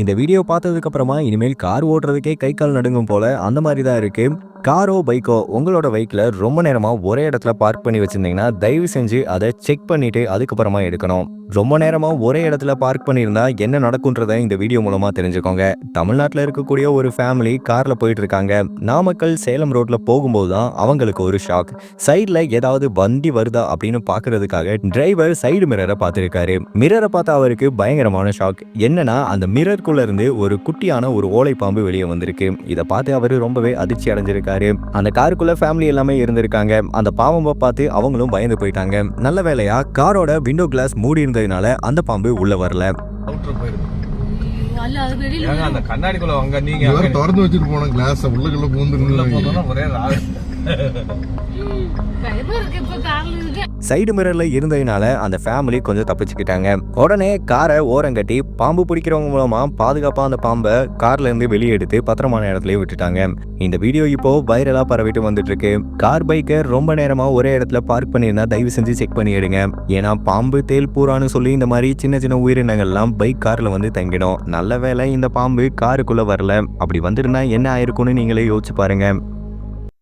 இந்த வீடியோ பார்த்ததுக்கு அப்புறமா இனிமேல் கார் ஓட்டுறதுக்கே கை கால் நடுங்கும் போல அந்த மாதிரி தான் இருக்கு. காரோ பைக்கோ உங்களோட பைக்ல ரொம்ப நேரமா ஒரே இடத்துல பார்க் பண்ணி வச்சிருந்தீங்கன்னா தயவு செஞ்சு அதை செக் பண்ணிட்டு அதுக்கப்புறமா எடுக்கணும். ரொம்ப நேரமா ஒரே இடத்துல பார்க் பண்ணியிருந்தா என்ன நடக்கும்ன்றதை இந்த வீடியோ மூலமா தெரிஞ்சுக்கோங்க. தமிழ்நாட்டில் இருக்கக்கூடிய ஒரு ஃபேமிலி கார்ல போயிட்டு இருக்காங்க. நாமக்கல் சேலம் ரோட்ல போகும்போது தான் அவங்களுக்கு ஒரு ஷாக். சைட்ல ஏதாவது வண்டி வருதா அப்படின்னு பாக்குறதுக்காக டிரைவர் சைடு மிரரை பார்த்திருக்காரு. மிரரை பார்த்த அவருக்கு பயங்கரமான ஷாக். என்னன்னா அந்த மிரருக்குள்ள இருந்து ஒரு குட்டியான ஒரு ஓலை பாம்பு வெளியே வந்திருக்கு. இதை பார்த்து அவரு ரொம்பவே அதிர்ச்சி அடைஞ்சிருக்காரு. அந்த காருக்குள்ள ஃபேமிலி எல்லாமே இருந்திருக்காங்க. அந்த பாம்பை பார்த்து அவங்களும் பயந்து போயிட்டாங்க. நல்ல வேளையா காரோட விண்டோ கிளாஸ் மூடி இருந்ததுனால அந்த பாம்பு உள்ள வரல. அந்த கண்ணாடிக்குள்ள வாங்க, நீங்க திறந்து வச்சுட்டு போன கிளாஸ் உள்ளுக்குள்ள பூந்து ஒரே சைடு மிரர்ல இருந்ததுனால அந்த ஃபேமிலி கொஞ்சம் தப்பிச்சுக்கிட்டாங்க. உடனே காரை ஓரங்கட்டி பாம்பு பிடிக்கிறவங்க மூலமா பாதுகாப்பா அந்த பாம்பை கார்ல இருந்து வெளியே எடுத்து பத்திரமான இடத்துல விட்டுட்டாங்க. இந்த வீடியோ இப்போ வைரலா பரவிட்டு வந்துட்டு இருக்கு. கார் பைக்கை ரொம்ப நேரமா ஒரே இடத்துல பார்க் பண்ணியிருந்தா தயவு செஞ்சு செக் பண்ணி எடுங்க. ஏன்னா பாம்பு தேல் பூரான்னு சொல்லி இந்த மாதிரி சின்ன சின்ன உயிரினங்கள்லாம் பைக் கார்ல வந்து தங்கிடும். நல்ல வேளை இந்த பாம்பு காருக்குள்ள வரல. அப்படி வந்திருந்தா என்ன ஆயிருக்கும்னு நீங்களே யோசிச்சு பாருங்க.